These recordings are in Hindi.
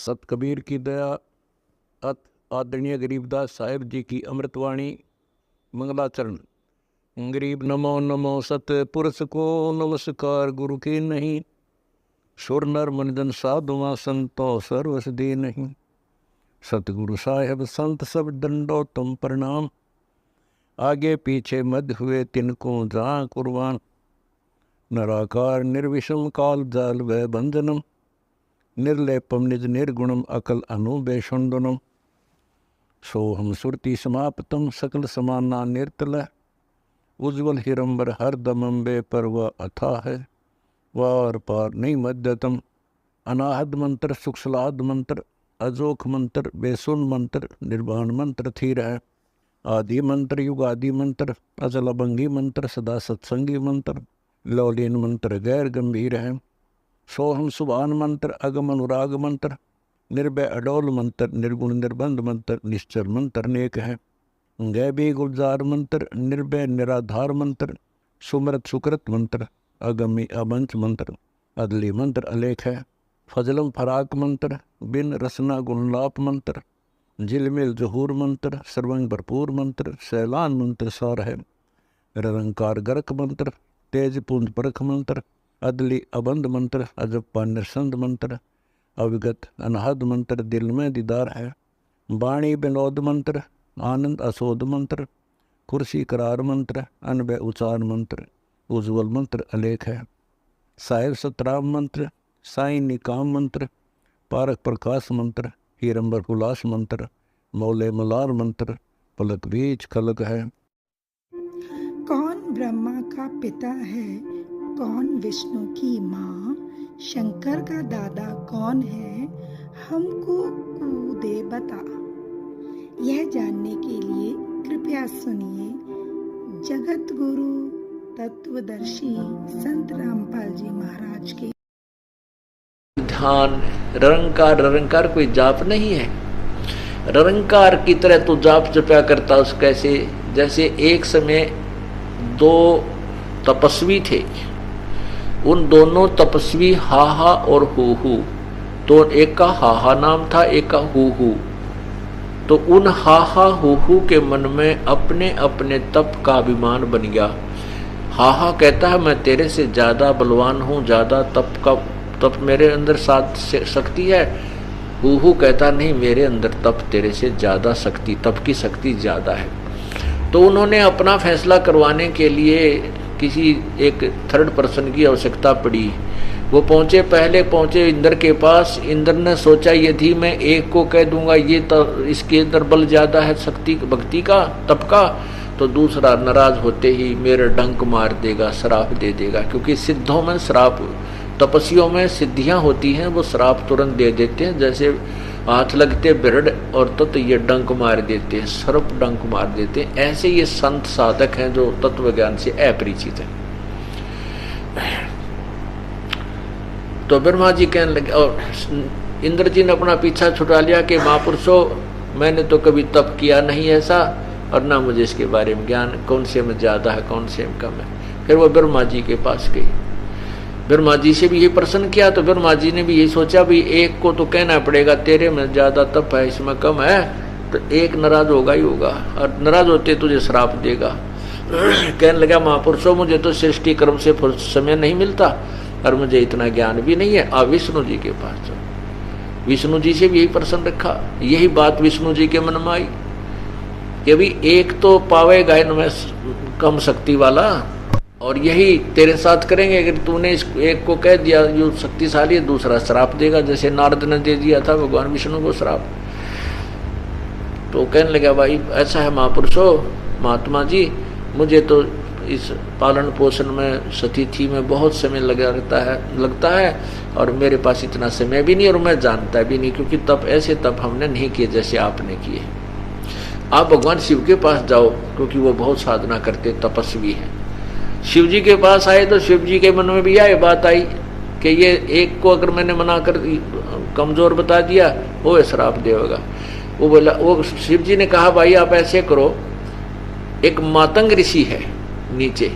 सत कबीर की दया अत आदरणीय गरीबदास साहिब जी की अमृतवाणी मंगलाचरण। गरीब नमो नमो सत पुरुष को नमस्कार गुरु की नहीं, सुर नर मनजन साधुआ संतो सर्वस दी नहीं। सतगुरु साहेब संत सब दंडो तुम प्रणाम, आगे पीछे मध्य हुए तिनको जहाँ कुर्बान। नराकार निर्विषम काल जाल व बंधनम, निर्लेपम निज निर्गुणम अकल अनुबेषुंडनम। सोहम सुरति समाप्तम सकल समाना निर्तल, उज्ज्वल हिरंबर हर दमम बे परवा अथा है। वार पार नहीं मध्यतम, अनाहद मंत्र सुखसलाद मंत्र, अजोख मंत्र बेसुन मंत्र, निर्वाण मंत्र थीर है। आदि मंत्र युगादि मंत्र, अजल अभंगी मंत्र, सदा सत्संगी मंत्र, लौलीन मंत्र गैर गंभीर है। सोहम सुभान मंत्र, अगम अनुराग मंत्र, निर्भय अडोल मंत्र, निर्गुण निर्बंध मंत्र, निश्चल मंत्र नेक है। गैबी गुलजार मंत्र, निर्भय निराधार मंत्र, सुमरत सुकृत मंत्र, अगमी अबंच मंत्र, अदली मंत्र अलेख है। फजलम फराक मंत्र, बिन रसना गुणलाप मंत्र, झिलमिल जहूर मंत्र, सर्वंग भरपूर मंत्र, सैलान मंत्र सार है। निरंकार गर्क मंत्र, तेज पुंज परख मंत्र, अदली अबंध मंत्र, अजप्पा निरसंद मंत्र, अविगत अनहद मंत्र, दिल में दीदार है। वाणी विनोद मंत्र, आनंद असोद मंत्र, कुर्सी करार मंत्र, अनबय उचार मंत्र, उज्ज्वल मंत्र अलेख है। साहिब सतराम मंत्र, साई निकाम मंत्र, पारक प्रकाश मंत्र, हीरंबर उल्लास मंत्र, मौले मलार मंत्र, पलक बीच खलक है। कौन ब्रह्मा का पिता है, कौन विष्णु की माँ, शंकर का दादा कौन है, हमको कूदे बता। यह जानने के लिए कृपया सुनिए जगत गुरु तत्वदर्शी संत रामपाल जी महाराज के। ध्यान निरंकार, निरंकार कोई जाप नहीं है। निरंकार की तरह तो जाप जपया करता उस कैसे, जैसे एक समय दो तपस्वी थे, उन दोनों तपस्वी हाहा और हूहू, तो एक का हाहा नाम था, एक का हूहू। तो उन हाहा हूहू के मन में अपने अपने तप का अभिमान बन गया। हाहा कहता है मैं तेरे से ज्यादा बलवान हूँ, ज्यादा तप मेरे अंदर साथ शक्ति है। हूहू कहता नहीं, मेरे अंदर तप तेरे से ज्यादा शक्ति, तप की शक्ति ज्यादा है। तो उन्होंने अपना फैसला करवाने के लिए किसी एक थर्ड पर्सन की आवश्यकता पड़ी। वो पहले पहुंचे इंद्र के पास। इंद्र ने सोचा यदि मैं एक को कह दूंगा ये तो इसके अंदर बल ज्यादा है, शक्ति भक्ति का तप का, तो दूसरा नाराज होते ही मेरे डंक मार देगा, श्राप दे देगा। क्योंकि सिद्धों में श्राप, तपस्वियों में सिद्धियां होती हैं, वो श्राप तुरंत दे देते हैं। जैसे हाथ लगते बिरड और तो ये डंक मार देते हैं, सर्प डंक मार देते हैं। ऐसे ये संत साधक हैं जो तत्व ज्ञान से अपरिचित हैं। तो ब्रह्मा जी कहने लगे, और इंद्र जी ने अपना पीछा छुटा लिया कि महापुरुषों मैंने तो कभी तप किया नहीं ऐसा, और ना मुझे इसके बारे में ज्ञान, कौन से में ज्यादा है कौन से में कम है। फिर वो ब्रह्मा जी के पास गई, ब्रह्मा जी से भी यही प्रश्न किया। तो ब्रह्मा जी ने भी यही सोचा भी एक को तो कहना पड़ेगा तेरे में ज्यादा तप है, इसमें कम है, तो एक नाराज होगा ही होगा, और नाराज होते तुझे श्राप देगा। कहने लगा महापुरुषों मुझे तो सृष्टि कर्म से समय नहीं मिलता, और मुझे इतना ज्ञान भी नहीं है। आप विष्णु जी के पास जाओ। विष्णु जी से भी यही प्रश्न रखा। यही बात विष्णु जी के मन में आई कि अभी एक तो पावेगा इनमें कम शक्ति वाला, और यही तेरे साथ करेंगे। अगर तूने इस एक को कह दिया जो शक्तिशाली है, दूसरा श्राप देगा, जैसे नारद ने दे दिया था भगवान विष्णु को श्राप। तो कहने लगा भाई ऐसा है महापुरुषों, महात्मा जी मुझे तो इस पालन पोषण में सतिथि में बहुत समय लगता है, और मेरे पास इतना समय भी नहीं, और मैं जानता भी नहीं, क्योंकि तप ऐसे तप हमने नहीं किए जैसे आपने किए। आप भगवान शिव के पास जाओ, क्योंकि वो बहुत साधना करते तपस्वी हैं। शिव जी के पास आए तो शिव जी के मन में भी यह बात आई कि ये एक को अगर मैंने मना कर कमजोर बता दिया वो श्राप देगा। वो बोला, वो शिव जी ने कहा भाई आप ऐसे करो, एक मातंग ऋषि है नीचे,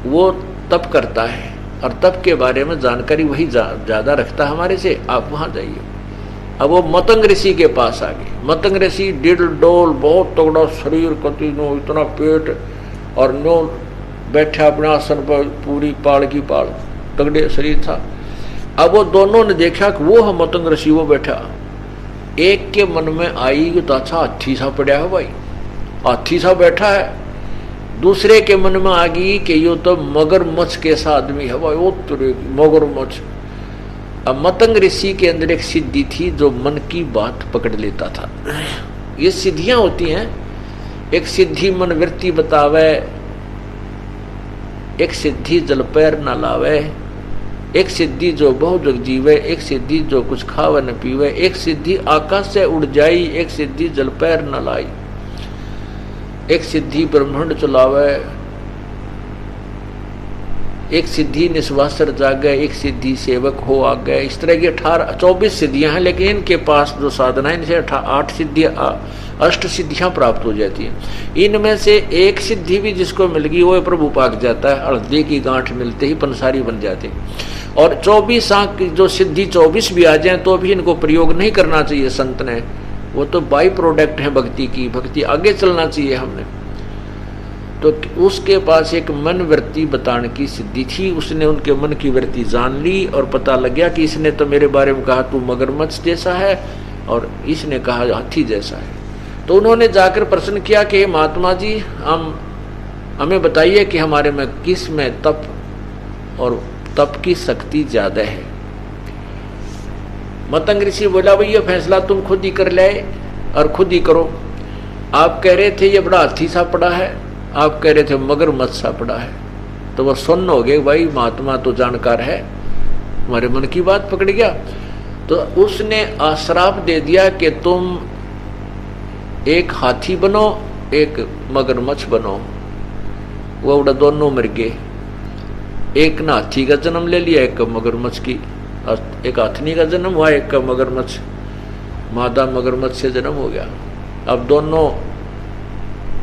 वो तप करता है, और तप के बारे में जानकारी वही ज्यादा रखता है हमारे से, आप वहां जाइए। अब वो मतंग ऋषि के पास आ गए। मतंग ऋषि डिल डोल, बहुत तगड़ा शरीर, कति नो इतना पेट, और नो बैठा अपने आसन पर, पूरी पाड़ की पाड़, तगड़े शरीर था। अब वो दोनों ने देखा कि वो है मतंग ऋषि, वो बैठा। एक के मन में आई कि तो अच्छा हाथी सा पड़ा है भाई, हाथी सा बैठा है। दूसरे के मन में आ गई कि यो तो मगरमच्छ कैसा आदमी है भाई, वो तुरे मगरमच्छ। अब मतंग ऋषि के अंदर एक सिद्धि थी जो मन की बात पकड़ लेता था। ये सिद्धियां होती हैं, एक सिद्धि मन वृत्ति बतावे, एक सिद्धि जल पैर न लावे, एक सिद्धि जो बहु जग जीवे, एक सिद्धि जो कुछ खावे न पीवे, एक सिद्धि आकाश से उड़ जाई, एक सिद्धि जल पैर न लाई, एक सिद्धि ब्रह्मांड चलावे, एक सिद्धि निस्वासर जागे, एक सिद्धि सेवक हो आगे। इस तरह की 24 सिद्धियां हैं, लेकिन इनके पास जो साधना है इनसे 8 सिद्धियां, अष्ट सिद्धियां प्राप्त हो जाती हैं। इनमें से एक सिद्धि भी जिसको मिल गई वो प्रभु पाक जाता है, हल्दी की गांठ मिलते ही पंसारी बन जाते हैं। और 24 आंख की जो सिद्धि 24 भी आ जाए तो भी इनको प्रयोग नहीं करना चाहिए संत ने, वो तो बाई प्रोडक्ट है भक्ति की, भक्ति आगे चलना चाहिए हमने। तो उसके पास एक मन वृत्ति बताने की सिद्धि थी, उसने उनके मन की वृत्ति जान ली और पता लग गया कि इसने तो मेरे बारे में कहा तू मगरमच्छ जैसा है और इसने कहा हाथी जैसा है। तो उन्होंने जाकर प्रश्न किया कि महात्मा जी हमें बताइए कि हमारे में किस में तप और तप की शक्ति ज्यादा है। मतंग ऋषि बोला भाई ये फैसला तुम खुद ही कर ले और खुद ही करो। आप कह रहे थे ये बड़ा हाथी सा पड़ा है, आप कह रहे थे मगरमच्छ सा पड़ा है। तो वह सुन्न हो गए, भाई महात्मा तो जानकार है, हमारे मन की बात पकड़ गया। तो उसने आश्राप दे दिया कि तुम एक हाथी बनो, एक मगरमच्छ बनो। वो उड़ा दोनों मर गए, एक ने हाथी का जन्म ले लिया, एक मगरमच्छ की, एक हाथनी का जन्म हुआ, एक का मगरमच्छ, मादा मगरमच्छ से जन्म हो गया। अब दोनों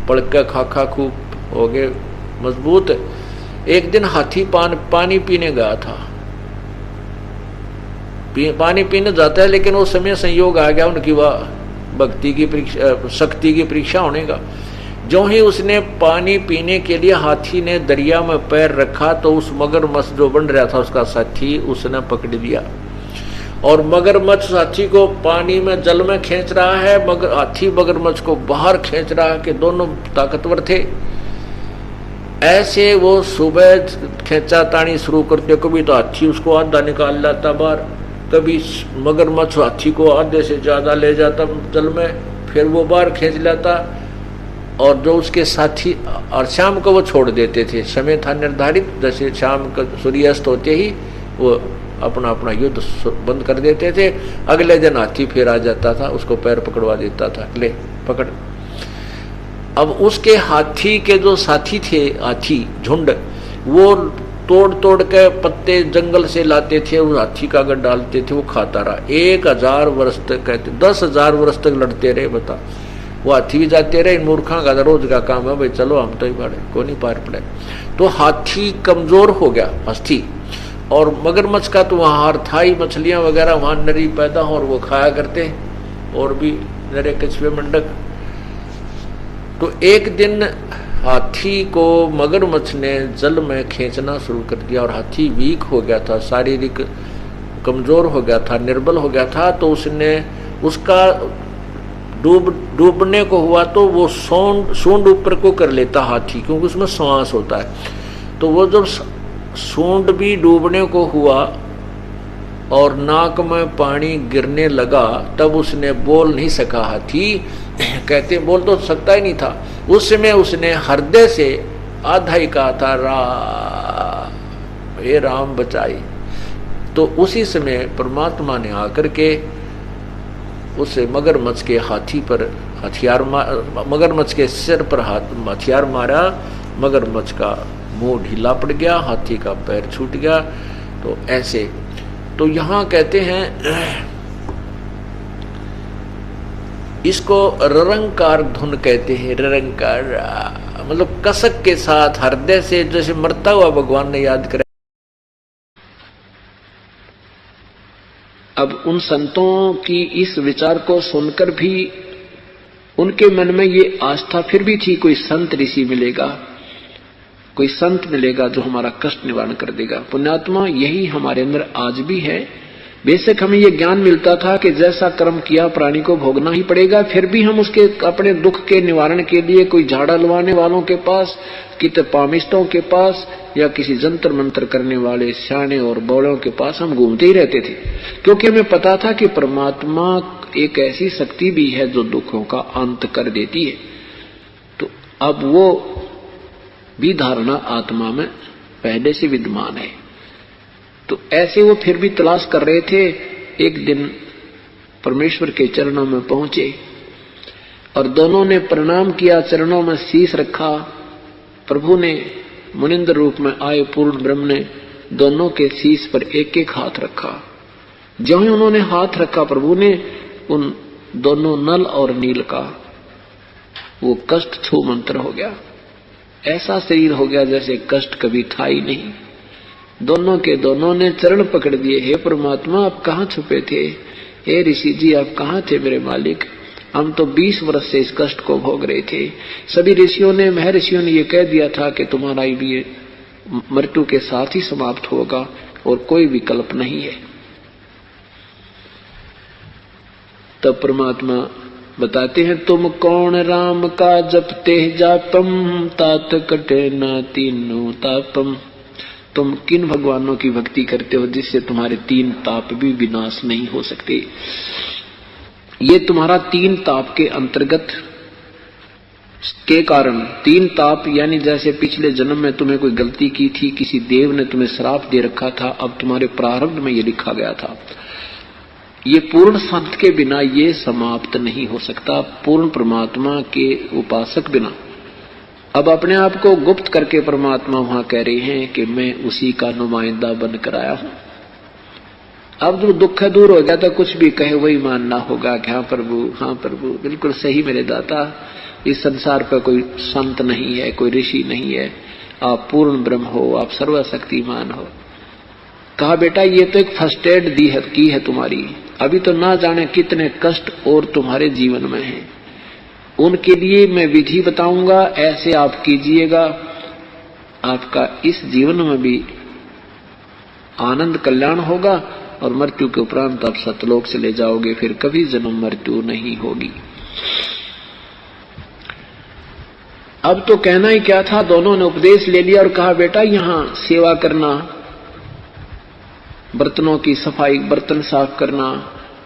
पड़का खाखा खूब हो गए मजबूत। एक दिन हाथी पानी पीने गया था, पानी पीने जाता है, लेकिन उस समय संयोग आ गया उनकी वह भक्ति की परीक्षा, शक्ति की परीक्षा होने का। जो ही उसने पानी पीने के लिए हाथी ने दरिया में पैर रखा तो उस मगरमच्छ जो बन रहा था उसका साथी उसने पकड़ लिया, और मगरमच्छ हाथी को पानी में जल में खींच रहा है, मगर हाथी मगरमच्छ को बाहर खींच रहा है कि दोनों ताकतवर थे। ऐसे वो सुबह खींचा तानी शुरू करते, कभी तो हाथी उसको आधा निकाल लाता बाहर, कभी मगरमच्छ हाथी को आधे से ज्यादा ले जाता जल में, फिर वो बाहर खींच लाता, और जो उसके साथी, और शाम को वो छोड़ देते थे। समय था निर्धारित, जैसे शाम का सूर्यास्त होते ही वो अपना अपना युद्ध बंद कर देते थे। अगले दिन हाथी फिर आ जाता था, उसको पैर पकड़वा देता था, ले पकड़। अब उसके हाथी के जो साथी थे, हाथी झुंड, वो तोड़ तोड़ के पत्ते जंगल से लाते थे, उस हाथी का अगर डालते थे वो खाता रहा। 1000 वर्ष तक, कहते 10,000 वर्ष तक लड़ते रहे। बता, वो हाथी भी जाते रहे, इन मूर्खों का रोज का काम है भाई, चलो हम तो ही पड़े, को नहीं पार पड़े। तो हाथी कमजोर हो गया, हाथी। और मगरमच्छ का तो वहाँ हार था ही, मछलियाँ वगैरह वहाँ नरी पैदा हो और वो खाया करते, और भी नरे कछुए मंडक। तो एक दिन हाथी को मगरमच्छ ने जल में खींचना शुरू कर दिया, और हाथी वीक हो गया था, शारीरिक कमजोर हो गया था, निर्बल हो गया था। तो उसने उसका डूबने को हुआ तो वो सूंड ऊपर को कर लेता हाथी, क्योंकि उसमें श्वास होता है। तो वो जब सूंड भी डूबने को हुआ और नाक में पानी गिरने लगा, तब उसने बोल नहीं सका हाथी, कहते बोल तो सकता ही नहीं था। उस समय उसने हृदय से आधा ही कहा था, हे राम बचाई। तो उसी समय परमात्मा ने आकर के उसे मगरमच्छ के हाथी पर मगरमच्छ के सिर पर हथियार मारा, मगरमच्छ का मुंह ढीला पड़ गया, हाथी का पैर छूट गया। तो ऐसे, तो यहाँ कहते हैं इसको ररंकार धुन कहते हैं। ररंकार मतलब कसक के साथ हृदय से, जैसे मरता हुआ भगवान ने याद करा। उन संतों की इस विचार को सुनकर भी उनके मन में ये आस्था फिर भी थी, कोई संत ऋषि मिलेगा, कोई संत मिलेगा जो हमारा कष्ट निवारण कर देगा। पुण्यात्मा, यही हमारे अंदर आज भी है। बेशक हमें ये ज्ञान मिलता था कि जैसा कर्म किया प्राणी को भोगना ही पड़ेगा, फिर भी हम उसके अपने दुख के निवारण के लिए कोई झाड़ा लवाने वालों के पास, कित पामिष्टों के पास या किसी जंतर मंत्र करने वाले सियाने और बौड़ों के पास हम घूमते ही रहते थे, क्योंकि हमें पता था कि परमात्मा एक ऐसी शक्ति भी है जो दुखों का अंत कर देती है। तो अब वो भी धारणा आत्मा में पहले से विद्यमान है। तो ऐसे वो फिर भी तलाश कर रहे थे। एक दिन परमेश्वर के चरणों में पहुंचे और दोनों ने प्रणाम किया, चरणों में शीश रखा। प्रभु ने मुनिंद्र रूप में आए पूर्ण ब्रह्म ने दोनों के शीश पर एक एक हाथ रखा। ज्यों ही उन्होंने हाथ रखा, प्रभु ने उन दोनों नल और नील का वो कष्ट छू मंत्र हो गया। ऐसा शरीर हो गया जैसे कष्ट कभी था ही नहीं। दोनों के दोनों ने चरण पकड़ दिए, हे परमात्मा आप कहाँ छुपे थे, हे ऋषि जी आप कहाँ थे मेरे मालिक, हम तो 20 वर्ष से इस कष्ट को भोग रहे थे। सभी ऋषियों ने, महर्षियों ने ये कह दिया था कि तुम्हारा भी मृत्यु के साथ ही समाप्त होगा और कोई विकल्प नहीं है। तब परमात्मा बताते हैं, तुम कौन राम का जपते जापम, तात कटे न तीनों तापम। तुम किन भगवानों की भक्ति करते हो जिससे तुम्हारे 3 ताप भी विनाश नहीं हो सकते। ये तुम्हारा 3 ताप के अंतर्गत के कारण 3 ताप, यानी जैसे पिछले जन्म में तुम्हें कोई गलती की थी, किसी देव ने तुम्हें श्राप दे रखा था, अब तुम्हारे प्रारब्ध में ये लिखा गया था। ये पूर्ण संत के बिना ये समाप्त नहीं हो सकता, पूर्ण परमात्मा के उपासक बिना। अब अपने आप को गुप्त करके परमात्मा वहां कह रहे हैं कि मैं उसी का नुमाइंदा बनकर आया हूं। अब जो दुख दूर हो गया तो कुछ भी कहे वही मानना होगा कि हाँ प्रभु बिल्कुल सही मेरे दाता, इस संसार पर कोई संत नहीं है, कोई ऋषि नहीं है, आप पूर्ण ब्रह्म हो, आप सर्वशक्तिमान हो। कहा बेटा ये तो एक फर्स्ट एड की है तुम्हारी, अभी तो ना जाने कितने कष्ट और तुम्हारे जीवन में हैं, उनके लिए मैं विधि बताऊंगा, ऐसे आप कीजिएगा, आपका इस जीवन में भी आनंद कल्याण होगा और मृत्यु के उपरांत आप सतलोक से ले जाओगे, फिर कभी जन्म मृत्यु नहीं होगी। अब तो कहना ही क्या था, दोनों ने उपदेश ले लिया और कहा बेटा यहाँ सेवा करना, बर्तनों की सफाई, बर्तन साफ करना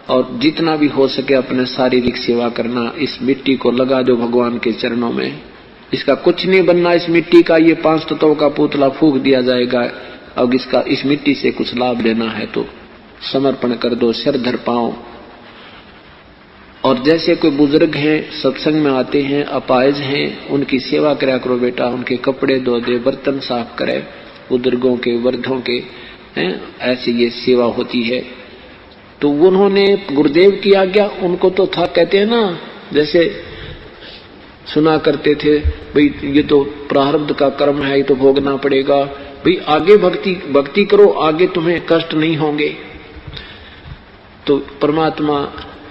और जितना भी हो सके अपने शारीरिक सेवा करना। इस मिट्टी को लगा दो भगवान के चरणों में, इसका कुछ नहीं बनना, इस मिट्टी का ये 5 तत्वों का पुतला फूंक दिया जाएगा। अब इस मिट्टी से कुछ लाभ लेना है तो समर्पण कर दो, सिर धर पाओ। और जैसे कोई बुजुर्ग हैं, सत्संग में आते हैं, अपाहिज हैं, उनकी सेवा करा करो बेटा, उनके कपड़े धो दे, बर्तन साफ करे, बुजुर्गों के, वृद्धों के हैं, ऐसी ये सेवा होती है। तो उन्होंने गुरुदेव की आज्ञा, उनको तो था, कहते हैं ना, जैसे सुना करते थे भाई ये तो प्रारब्ध का कर्म है, ये तो भोगना पड़ेगा, भाई आगे भक्ति करो, आगे तुम्हें कष्ट नहीं होंगे। तो परमात्मा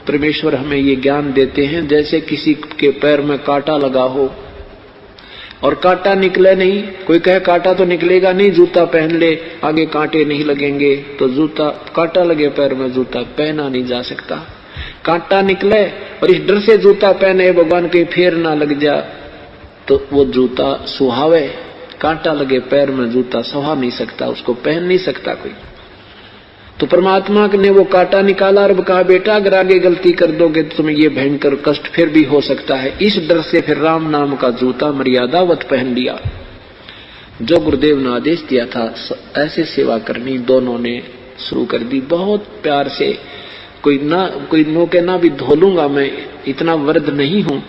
परमेश्वर हमें ये ज्ञान देते हैं, जैसे किसी के पैर में कांटा लगा हो और कांटा निकले नहीं, कोई कहे कांटा तो निकलेगा नहीं, जूता पहन ले आगे कांटे नहीं लगेंगे, तो जूता, कांटा लगे पैर में जूता पहना नहीं जा सकता। कांटा निकले और इस डर से जूता पहने भगवान कहीं फेर ना लग जा, तो वो जूता सुहावे, कांटा लगे पैर में जूता सुहा नहीं सकता, उसको पहन नहीं सकता कोई। तो परमात्मा ने वो कांटा निकाला और कहा बेटा अगर आगे गलती कर दोगे तो तुम्हें ये भयंकर कष्ट फिर भी हो सकता है। इस डर से फिर राम नाम का जूता मर्यादावत पहन लिया। जो गुरुदेव ने आदेश दिया था ऐसे सेवा करनी दोनों ने शुरू कर दी, बहुत प्यार से। कोई नौके ना भी धो लूंगा, मैं इतना वृद्ध नहीं हूं,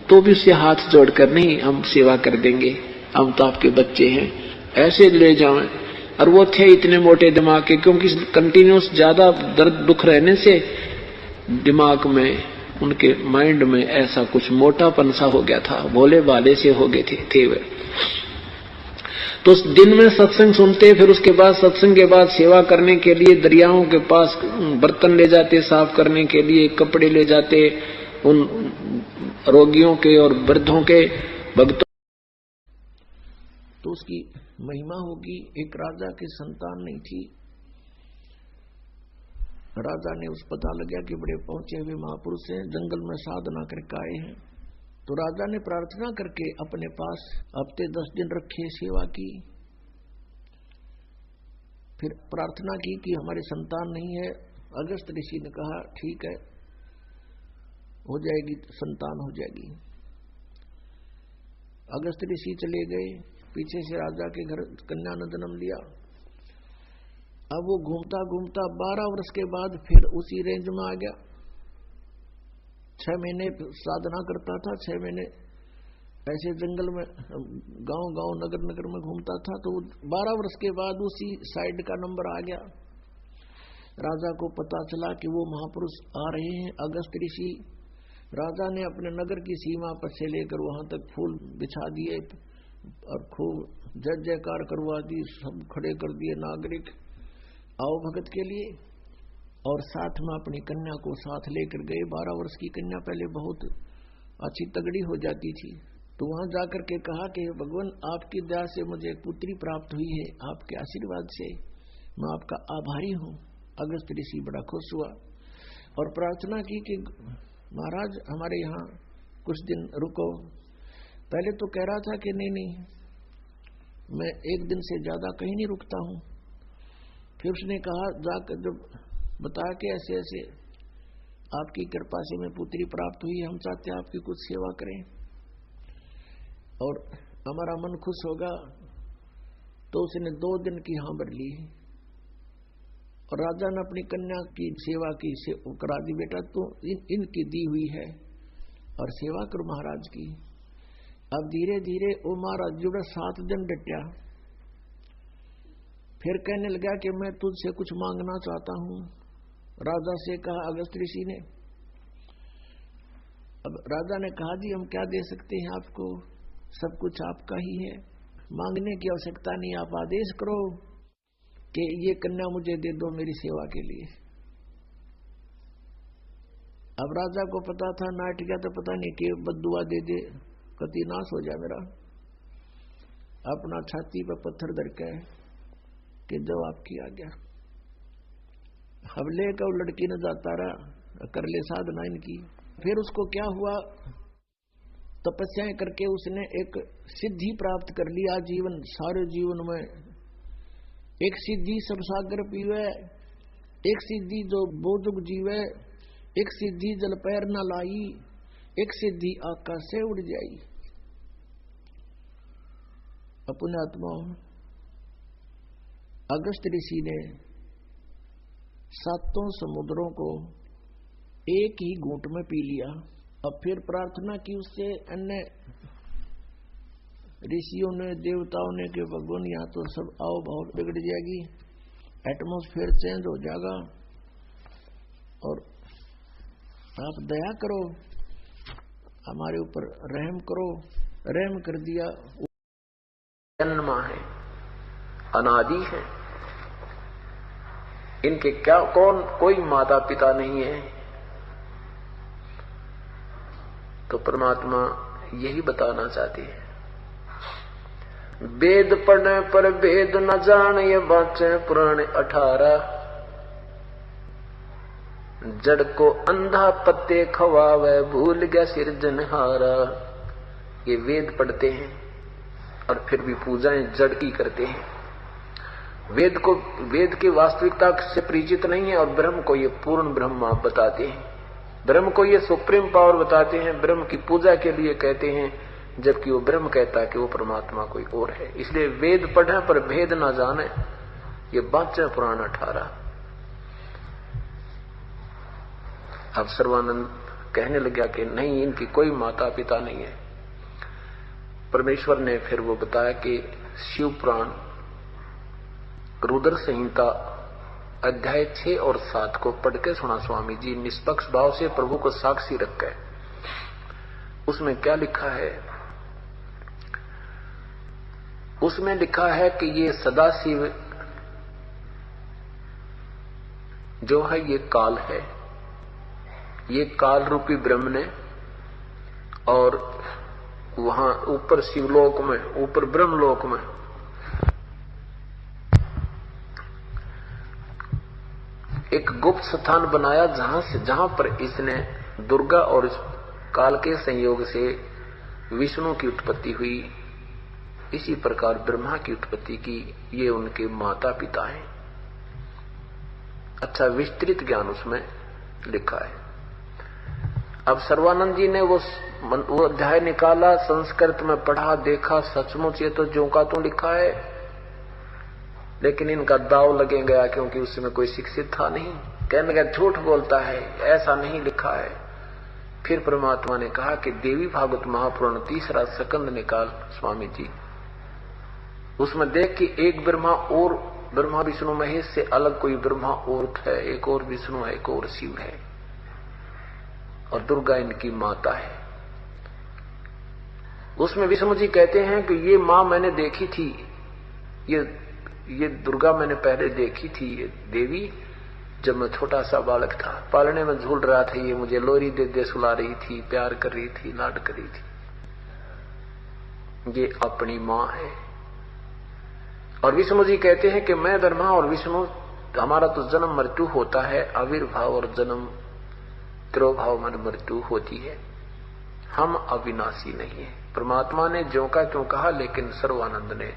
तो भी उससे हाथ जोड़कर नहीं, हम सेवा कर देंगे, हम तो आपके बच्चे हैं, ऐसे ले जाएं। और वो थे इतने मोटे दिमाग के, क्योंकि कंटिन्यूस ज्यादा दर्द दुख रहने से दिमाग में, उनके माइंड में ऐसा कुछ मोटापन सा हो गया था, भोले भाले से हो गए थे वे। तो उस दिन में सत्संग सुनते, फिर उसके बाद सत्संग के बाद सेवा करने के लिए दरियाओं के पास बर्तन ले जाते साफ करने के लिए, कपड़े ले जाते उन रोगियों के और वृद्धों के भक्तों। तो उसकी महिमा होगी। एक राजा की संतान नहीं थी। राजा ने उस पता लगा कि बड़े पहुंचे हुए महापुरुष हैं, जंगल में साधना करके आए हैं। तो राजा ने प्रार्थना करके अपने पास हफ्ते 10 दिन रखे, सेवा की। फिर प्रार्थना की कि हमारी संतान नहीं है। अगस्त ऋषि ने कहा ठीक है, हो जाएगी, संतान हो जाएगी। अगस्त ऋषि चले गए, पीछे से राजा के घर कन्या ने जन्म लिया। अब वो घूमता घूमता 12 वर्ष के बाद फिर उसी रेंज में आ गया। 6 महीने साधना करता था, 6 महीने ऐसे जंगल में गांव गांव नगर नगर में घूमता था। तो 12 वर्ष के बाद उसी साइड का नंबर आ गया। राजा को पता चला कि वो महापुरुष आ रहे हैं, अगस्त ऋषि। राजा ने अपने नगर की सीमा पर से लेकर वहां तक फूल बिछा दिए और खूब जय जयकार करवा दी, सब खड़े कर दिए नागरिक, आओ भगत के लिए। और साथ में अपनी कन्या को साथ लेकर गए। 12 वर्ष की कन्या पहले बहुत अच्छी तगड़ी हो जाती थी। तो वहां जाकर के कहा कि भगवान आपकी दया से मुझे पुत्री प्राप्त हुई है, आपके आशीर्वाद से मैं आपका आभारी हूं। अगस्त ऋषि बड़ा खुश हुआ और प्रार्थना की कि महाराज हमारे यहाँ कुछ दिन रुको। पहले तो कह रहा था कि नहीं मैं 1 दिन से ज्यादा कहीं नहीं रुकता हूं। फिर उसने कहा जाकर जब बता के ऐसे ऐसे आपकी कृपा से मैं पुत्री प्राप्त हुई, हम चाहते हैं आपकी कुछ सेवा करें और हमारा मन खुश होगा। तो उसने 2 दिन की हाँ भर ली और राजा ने अपनी कन्या की सेवा की करा दी। बेटा तो इनकी दी हुई है और सेवा करो महाराज की। अब धीरे धीरे वो महाराज जुड़े 7 दिन डटा। फिर कहने लगा कि मैं तुझसे कुछ मांगना चाहता हूं। राजा से कहा अगस्त ऋषि ने। अब राजा ने कहा जी हम क्या दे सकते हैं आपको, सब कुछ आपका ही है, मांगने की आवश्यकता नहीं, आप आदेश करो कि ये कन्या मुझे दे दो मेरी सेवा के लिए। अब राजा को पता था नाट गया तो पता नहीं कि बद्दुआ दे दे, कति नाश हो जाए मेरा। अपना छाती पर पत्थर धर के कि जवाब किया गया। हवले का लड़की ने जाता रहा, कर ले साधना इनकी। फिर उसको क्या हुआ, तपस्याएं करके उसने एक सिद्धि प्राप्त कर लिया। जीवन सारे जीवन में एक सिद्धि सब सागर पीवे, एक सिद्धि जो बोधुक जीवे, एक सिद्धि जल पैर न लाई, एक सिद्धि आकाश से उड़ जाई। अपने आत्मा अगस्त ऋषि ने 7 समुद्रों को एक ही घूंट में पी लिया। अब फिर प्रार्थना की उससे अन्य ऋषियों ने, देवताओं ने कि भगवान यहाँ तो सब आओ बहुत बिगड़ जाएगी, एटमॉस्फेयर चेंज हो जाएगा और आप दया करो, हमारे ऊपर रहम करो। रहम कर दिया। जन्मा है, अनादि है, इनके क्या कौन कोई माता पिता नहीं है। तो परमात्मा यही बताना चाहते हैं, वेद पढ़ने पर वेद न जान, ये बातें पुराने 18। जड़ को अंधा पत्ते खवावे, भूल गया सिरजनहारा। ये वेद पढ़ते हैं और फिर भी पूजाएं जड़ की करते हैं। वेद की वास्तविकता से परिचित नहीं है और ब्रह्म को ये पूर्ण ब्रह्म आप बताते हैं। ब्रह्म को ये सुप्रीम पावर बताते हैं, ब्रह्म की पूजा के लिए कहते हैं, जबकि वो ब्रह्म कहता है कि वो परमात्मा कोई और है। इसलिए वेद पढ़े पर भेद ना जाने, ये बातें पुराण 18। अब सर्वानंद कहने लगा कि नहीं, इनकी कोई माता पिता नहीं है। परमेश्वर ने फिर वो बताया कि शिव पुराण रुद्र संहिता अध्याय 6 और 7 को पढ़ के सुना स्वामी जी, निष्पक्ष भाव से प्रभु को साक्षी रख के। उसमें क्या लिखा है, उसमें लिखा है कि ये सदाशिव जो है ये काल है, ये काल रूपी ब्रह्म ने, और वहां ऊपर शिवलोक में, ऊपर ब्रह्मलोक में एक गुप्त स्थान बनाया, जहां पर इसने दुर्गा और इस काल के संयोग से विष्णु की उत्पत्ति हुई। इसी प्रकार ब्रह्मा की उत्पत्ति की। ये उनके माता पिता हैं। अच्छा विस्तृत ज्ञान उसमें लिखा है। अब सर्वानंद जी ने वो अध्याय निकाला, संस्कृत में पढ़ा, देखा, सचमुच ये तो ज्यों का तो लिखा है, लेकिन इनका दाव लगे गया क्योंकि उसमें कोई शिक्षित था नहीं। कहने लगा झूठ बोलता है, ऐसा नहीं लिखा है। फिर परमात्मा ने कहा कि देवी भागवत महापुराण 3रा स्कंद निकाल स्वामी जी, उसमें देख कि एक ब्रह्मा और ब्रह्मा विष्णु महेश से अलग कोई ब्रह्मा और है, एक और विष्णु है, एक और शिव है, और दुर्गा इनकी माता है। उसमें विष्णु जी कहते हैं कि ये मां मैंने देखी थी, ये दुर्गा मैंने पहले देखी थी, ये देवी जब मैं छोटा सा बालक था, पालने में झूल रहा था, ये मुझे लोरी दे दे सुला रही थी, प्यार कर रही थी, लाड कर रही थी, ये अपनी मां है। और विष्णु जी कहते हैं कि मैं ब्रह्मा और विष्णु, हमारा तो जन्म मृत्यु होता है, आविर्भाव और जन्म तिरोभाव में मृत्यु होती है, हम अविनाशी नहीं है। परमात्मा ने ज्यों का त्यों कहा, लेकिन सर्वानंद ने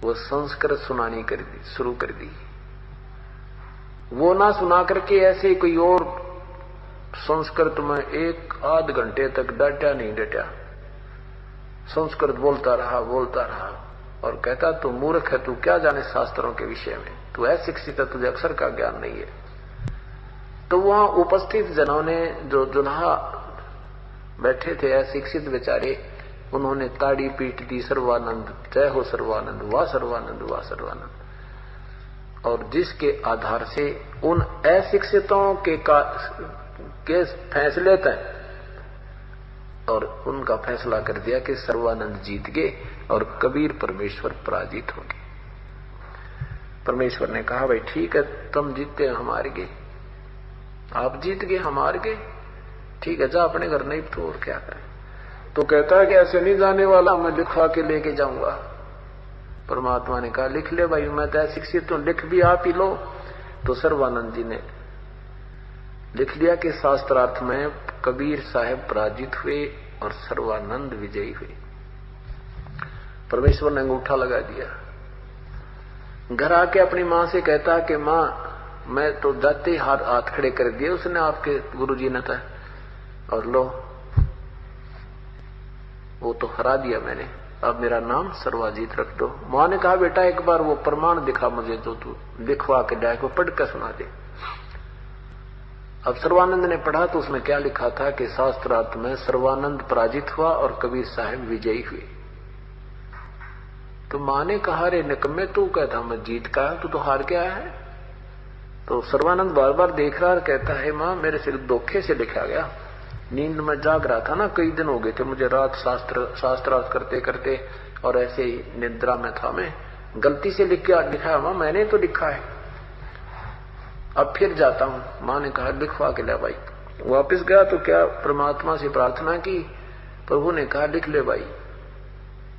वो संस्कृत सुनानी कर दी, शुरू कर दी। वो ना सुना करके ऐसे कोई और संस्कृत में 1-8 घंटे तक डटा नहीं डटा, संस्कृत बोलता रहा और कहता तू मूर्ख है, तू क्या जाने शास्त्रों के विषय में, तू अशिक्षित है, तुझे अक्षर का ज्ञान नहीं है। तो वहां उपस्थित जनों ने, जो जुल्हा बैठे थे अशिक्षित बेचारे, उन्होंने ताड़ी पीट दी, सर्वानंद जय हो सर्वानंद, वाह सर्वानंद, वाह सर्वानंद। और जिसके आधार से उन अशिक्षितों के फैसले तय और उनका फैसला कर दिया कि सर्वानंद जीत गए और कबीर परमेश्वर पराजित हो गए। परमेश्वर ने कहा भाई ठीक है, तुम जीतते हम हार गए, आप जीत गए हम हार गए, ठीक है जा अपने घर, नहीं तो और क्या करें। तो कहता है कि ऐसे नहीं जाने वाला, मैं लिखवा के लेके जाऊंगा। परमात्मा ने कहा लिख ले भाई, मैं तो शिक्षित हूं, लिख भी आप ही लो। तो सर्वानंद जी ने लिख लिया कि शास्त्रार्थ में कबीर साहब पराजित हुए और सर्वानंद विजयी हुए। परमेश्वर ने अंगूठा लगा दिया। घर आके अपनी मां से कहता कि मां मैं तो जाते हाथ खड़े कर दिए उसने, आपके गुरुजी ने था, और लो वो तो हरा दिया मैंने, अब मेरा नाम सर्वाजीत रख दो। मां ने कहा बेटा एक बार वो प्रमाण दिखा मुझे, जो तू लिखवा के डायक को पढ़ कर सुना दे। अब सर्वानंद ने पढ़ा तो उसमें क्या लिखा था कि शास्त्रार्थ में सर्वानंद पराजित हुआ और कबीर साहब विजयी हुए। तो मां ने कहा रे निकम्मे, तू कहता मैं जीत का, तू तो हार के आया है। तो सर्वानंद बार बार देख रहा और कहता है मां मेरे से धोखे से लिखा गया, नींद में जाग रहा था ना, कई दिन हो गए थे मुझे, रात शास्त्रार्थ करते करते और ऐसे ही निद्रा में था, मैं गलती से लिखा मां, मैंने तो लिखा है, अब फिर जाता हूं। मां ने कहा लिखवा के ले भाई। वापिस गया तो क्या परमात्मा से प्रार्थना की, प्रभु ने कहा लिख ले भाई,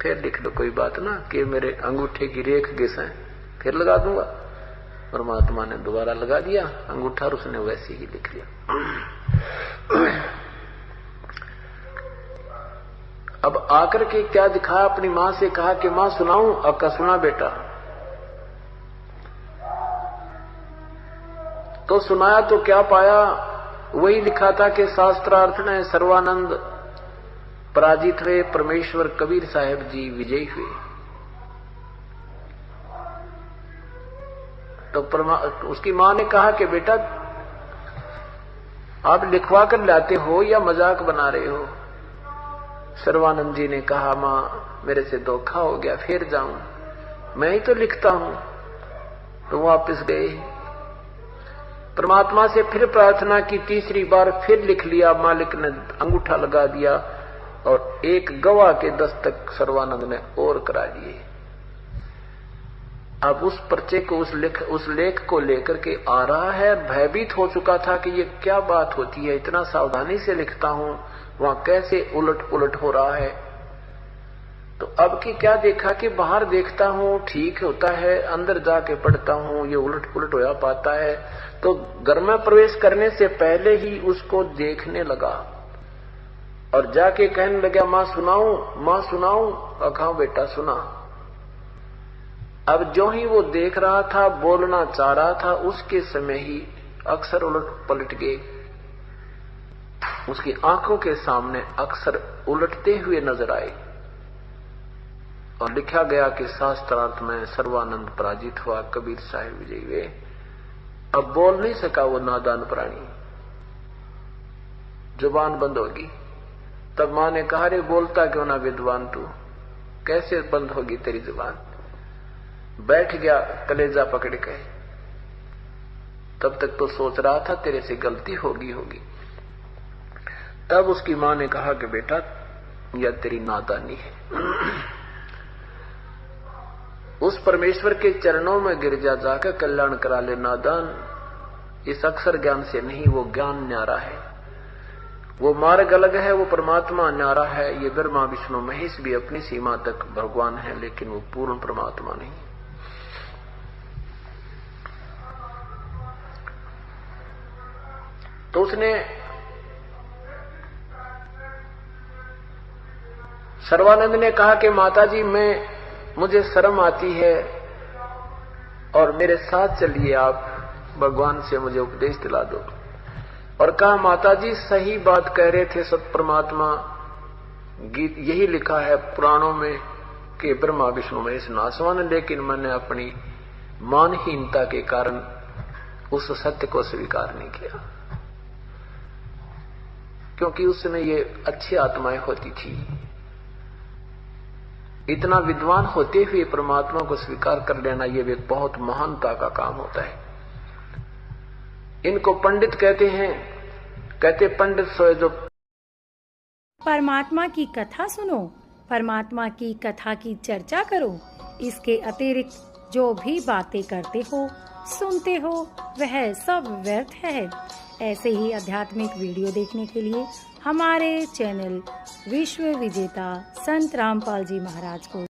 फिर लिख लो, कोई बात ना कि मेरे अंगूठे की रेख घिस है, फिर लगा दूंगा। परमात्मा ने दोबारा लगा दिया अंगूठा और उसने वैसे ही लिख लिया। अब आकर के क्या दिखाया, अपनी मां से कहा कि मां सुनाऊं? अब का सुना बेटा। तो सुनाया तो क्या पाया, वही लिखा था कि शास्त्रार्थ ने सर्वानंद पराजित हुए, परमेश्वर कबीर साहब जी विजयी हुए। तो उसकी मां ने कहा कि बेटा आप लिखवा कर लाते हो या मजाक बना रहे हो? सर्वानंद जी ने कहा मां मेरे से धोखा हो गया, फिर जाऊं, मैं ही तो लिखता हूं। तो वापस गए, परमात्मा से फिर प्रार्थना की, तीसरी बार फिर लिख लिया, मालिक ने अंगूठा लगा दिया और एक गवाह के दस्तक सर्वानंद ने और करा दिए। अब उस पर्चे को उस लेख को लेकर के आ रहा है, भयभीत हो चुका था कि ये क्या बात होती है, इतना सावधानी से लिखता हूं, वहां कैसे उलट पुलट हो रहा है। तो अब की क्या देखा कि बाहर देखता हूं ठीक होता है, अंदर जाके पढ़ता हूं ये उलट पुलट होया पाता है। तो घर में प्रवेश करने से पहले ही उसको देखने लगा और जाके कहने लगा, मां सुनाऊं, मां सुनाऊं। कहा बेटा सुना। अब जो ही वो देख रहा था, बोलना चाह रहा था, उसके समय ही अक्षर उलट पलट गए। उसकी आंखों के सामने अक्षर उलटते हुए नजर आए और लिखा गया कि शास्त्रार्थ में सर्वानंद पराजित हुआ, कबीर साहिब विजयी हुए। अब बोल नहीं सका वो नादान प्राणी, जुबान बंद होगी। तब मां ने कहा, रे बोलता क्यों ना विद्वान तू, कैसे बंद होगी तेरी जुबान। बैठ गया कलेजा पकड़ के। तब तक तो सोच रहा था तेरे से गलती होगी। तब उसकी मां ने कहा कि बेटा यह तेरी नादानी है। उस परमेश्वर के चरणों में गिर जाकर कल्याण करा ले नादान। इस अक्षर ज्ञान से नहीं, वो ज्ञान न्यारा है, वो मार्ग अलग है, वो परमात्मा न्यारा है। ये ब्रह्मा विष्णु महेश भी अपनी सीमा तक भगवान है, लेकिन वो पूर्ण परमात्मा नहीं। तो उसने सर्वानंद ने कहा कि माताजी मुझे शर्म आती है और मेरे साथ चलिए, आप भगवान से मुझे उपदेश दिला दो। और कहा माताजी सही बात कह रहे थे सत परमात्मा, गीत यही लिखा है पुराणों में कि ब्रह्मा विष्णु महेश नासवान, लेकिन मैंने अपनी मानहीनता के कारण उस सत्य को स्वीकार नहीं किया, क्योंकि उसमें ये अच्छी आत्माएं होती थी। इतना विद्वान होते हुए परमात्मा को स्वीकार कर लेना ये भी बहुत महानता का काम होता है। इनको पंडित कहते हैं, कहते पंडित सोए जो परमात्मा की कथा सुनो, परमात्मा की कथा की चर्चा करो। इसके अतिरिक्त जो भी बातें करते हो, सुनते हो, वह सब व्यर्थ है। ऐसे ही आध्यात्मिक वीडियो देखने के लिए हमारे चैनल विश्व विजेता संत रामपाल जी महाराज को